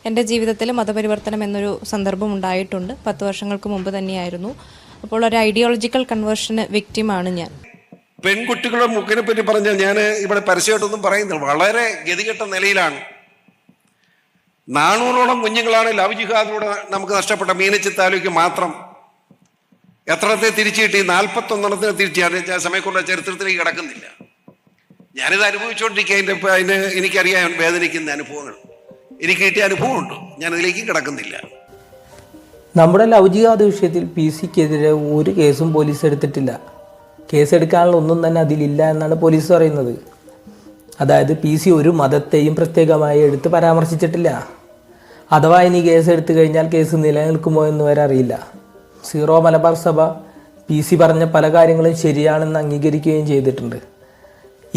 എൻ്റെ ജീവിതത്തിൽ മതപരിവർത്തനം എന്നൊരു സന്ദർഭം ഉണ്ടായിട്ടുണ്ട്. 10 വർഷങ്ങൾക്ക് മുമ്പ് തന്നെയായിരുന്നു. അപ്പോൾ ഒരു ഐഡിയോളജിക്കൽ കൺവേർഷന് വിക്റ്റിമാണ് ഞാൻ. പെൺകുട്ടികളുടെ മുക്കിനെ പറ്റി പറഞ്ഞാൽ ഞാൻ ഇവിടെ പരസ്യമായിട്ടൊന്നും പറയുന്നില്ല. വളരെ ഗതികെട്ട നിലയിലാണ്. 400ഓളം കുഞ്ഞുങ്ങളാണ് ലവ് ജിഹാദിലൂടെ നമുക്ക് നഷ്ടപ്പെട്ട. മീനച്ചി താലൂക്ക് മാത്രം എത്രത്തെ തിരിച്ചു കിട്ടി? 41 തിരിച്ചു. സമയക്കുള്ള ചരിത്രത്തിലേക്ക് കിടക്കുന്നില്ല. ഞാനിത് അനുഭവിച്ചുകൊണ്ടിരിക്കുക. അതിന് എനിക്കറിയാൻ വേദനിക്കുന്ന അനുഭവങ്ങൾ, എനിക്ക് കിട്ടിയ അനുഭവമുണ്ട്. ഞാനതിലേക്ക് കിടക്കുന്നില്ല. നമ്മുടെ ലവ് ജിഹാദ് വിഷയത്തിൽ PC-ക്കെതിരെ ഒരു കേസും പോലീസ് എടുത്തിട്ടില്ല. കേസെടുക്കാനുള്ള ഒന്നും തന്നെ അതിലില്ല എന്നാണ് പോലീസ് പറയുന്നത്. അതായത് PC ഒരു മതത്തെയും പ്രത്യേകമായി എടുത്ത് പരാമർശിച്ചിട്ടില്ല. അഥവാ ഇനി കേസ് എടുത്തു കഴിഞ്ഞാൽ കേസ് നിലനിൽക്കുമോ എന്ന് വരെ അറിയില്ല. സീറോ മലബാർ സഭ PC പറഞ്ഞ പല കാര്യങ്ങളും ശരിയാണെന്ന് അംഗീകരിക്കുകയും ചെയ്തിട്ടുണ്ട്.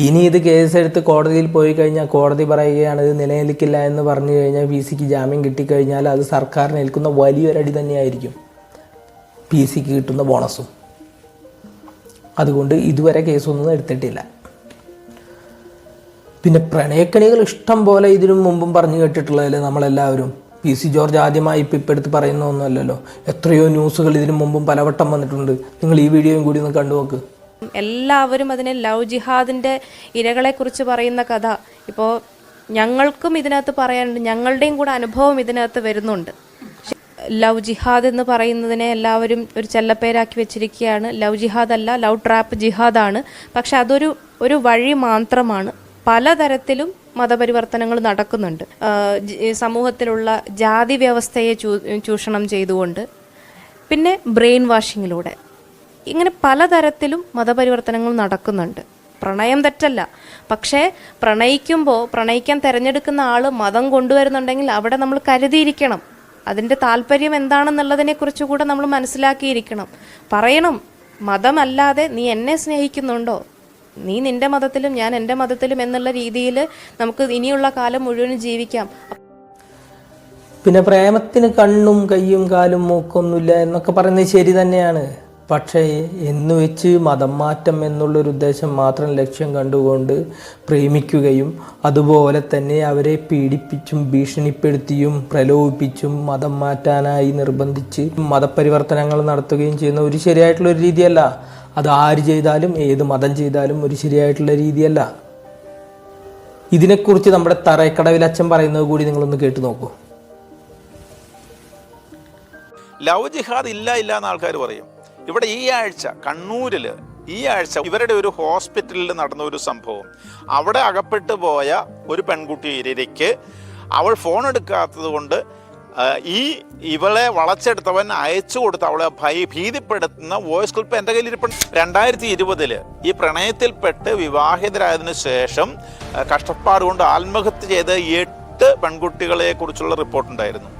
ഇനി ഇത് കേസെടുത്ത് കോടതിയിൽ പോയി കഴിഞ്ഞാൽ കോടതി പറയുകയാണ് ഇത് നിലനിൽക്കില്ല എന്ന് പറഞ്ഞു കഴിഞ്ഞാൽ PC-ക്ക് ജാമ്യം കിട്ടിക്കഴിഞ്ഞാൽ അത് സർക്കാരിന് ഏൽക്കുന്ന വലിയൊരടി തന്നെയായിരിക്കും, PC-ക്ക് കിട്ടുന്ന ബോണസും. അതുകൊണ്ട് ഇതുവരെ കേസൊന്നും എടുത്തിട്ടില്ല. പിന്നെ പ്രണയക്കണികൾ ഇഷ്ടം പോലെ ഇതിനു മുമ്പും പറഞ്ഞു കേട്ടിട്ടുള്ളതല്ലേ നമ്മളെല്ലാവരും. PC ജോർജ് ആദ്യമായി ഇപ്പം എടുത്ത് പറയുന്ന ഒന്നുമല്ലല്ലോ. എത്രയോ ന്യൂസുകൾ ഇതിനു മുമ്പും പലവട്ടം വന്നിട്ടുണ്ട്. നിങ്ങൾ ഈ വീഡിയോയും കൂടി ഒന്ന് കണ്ടു നോക്ക്. എല്ലാവരും അതിനെ ലവ് ജിഹാദിൻ്റെ ഇരകളെക്കുറിച്ച് പറയുന്ന കഥ ഇപ്പോൾ ഞങ്ങൾക്കും ഇതിനകത്ത് പറയാനുണ്ട്. ഞങ്ങളുടെയും കൂടെ അനുഭവം ഇതിനകത്ത് വരുന്നുണ്ട്. ലവ് ജിഹാദ് എന്ന് പറയുന്നതിനെ എല്ലാവരും ഒരു ചെല്ലപ്പേരാക്കി വെച്ചിരിക്കുകയാണ്. ലവ് ജിഹാദ് അല്ല, ലവ് ട്രാപ്പ് ജിഹാദാണ്. പക്ഷെ അതൊരു വഴി മാത്രമാണ്. പലതരത്തിലും മതപരിവർത്തനങ്ങൾ നടക്കുന്നുണ്ട്. സമൂഹത്തിലുള്ള ജാതി വ്യവസ്ഥയെ ചൂഷണം ചെയ്തുകൊണ്ട്, പിന്നെ ബ്രെയിൻ വാഷിങ്ങിലൂടെ, ഇങ്ങനെ പലതരത്തിലും മതപരിവർത്തനങ്ങൾ നടക്കുന്നുണ്ട്. പ്രണയം തെറ്റല്ല, പക്ഷേ പ്രണയിക്കാൻ തിരഞ്ഞെടുക്കുന്ന ആൾ മതം കൊണ്ടുവരുന്നുണ്ടെങ്കിൽ അവിടെ നമ്മൾ കരുതിയിരിക്കണം. അതിൻ്റെ താല്പര്യം എന്താണെന്നുള്ളതിനെക്കുറിച്ച് കൂടെ നമ്മൾ മനസ്സിലാക്കിയിരിക്കണം. പറയണം, മതമല്ലാതെ നീ എന്നെ സ്നേഹിക്കുന്നുണ്ടോ, നീ നിൻ്റെ മതത്തിലും ഞാൻ എൻ്റെ മതത്തിലും എന്നുള്ള രീതിയിൽ നമുക്ക് ഇനിയുള്ള കാലം മുഴുവനും ജീവിക്കാം. പിന്നെ പ്രേമത്തിന് കണ്ണും കയ്യും കാലും മൂക്കൊന്നുമില്ല എന്നൊക്കെ പറയുന്നത് ശരി തന്നെയാണ്. പക്ഷേ എന്ന് വെച്ച് മതം മാറ്റം എന്നുള്ളൊരു ഉദ്ദേശം മാത്രം ലക്ഷ്യം കണ്ടുകൊണ്ട് പ്രേമിക്കുകയും അതുപോലെ തന്നെ അവരെ പീഡിപ്പിച്ചും ഭീഷണിപ്പെടുത്തിയും പ്രലോഭിപ്പിച്ചും മതം മാറ്റാനായി നിർബന്ധിച്ച് മതപരിവർത്തനങ്ങൾ നടത്തുകയും ചെയ്യുന്ന ഒരു ശരിയായിട്ടുള്ളൊരു രീതിയല്ല. അത് ആര് ചെയ്താലും ഏത് മതം ചെയ്താലും ഒരു ശരിയായിട്ടുള്ള രീതിയല്ല. ഇതിനെക്കുറിച്ച് നമ്മുടെ തറക്കടവിൽ അച്ഛൻ പറയുന്നത് കൂടി നിങ്ങളൊന്ന് കേട്ടു നോക്കൂ. ലവ് ജിഹാദ് ഇല്ല എന്ന് ആൾക്കാർ പറയും. ഇവിടെ ഈ ആഴ്ച കണ്ണൂരിൽ ഇവരുടെ ഒരു ഹോസ്പിറ്റലിൽ നടന്ന ഒരു സംഭവം. അവിടെ അകപ്പെട്ടു പോയ ഒരു പെൺകുട്ടി ഇരയ്ക്ക് അവൾ ഫോൺ എടുക്കാത്തത് കൊണ്ട് ഇവളെ വളച്ചെടുത്തവൻ അയച്ചു കൊടുത്ത് അവളെ ഭീതിപ്പെടുത്തുന്ന വോയിസ് ക്ലിപ്പ് എൻ്റെ കയ്യിലിരിപ്പുണ്ട്. 2020 ഈ പ്രണയത്തിൽപ്പെട്ട് വിവാഹിതരായതിനു ശേഷം കഷ്ടപ്പാട് കൊണ്ട് ആത്മഹത്യ ചെയ്ത 8 പെൺകുട്ടികളെ കുറിച്ചുള്ള റിപ്പോർട്ടുണ്ടായിരുന്നു.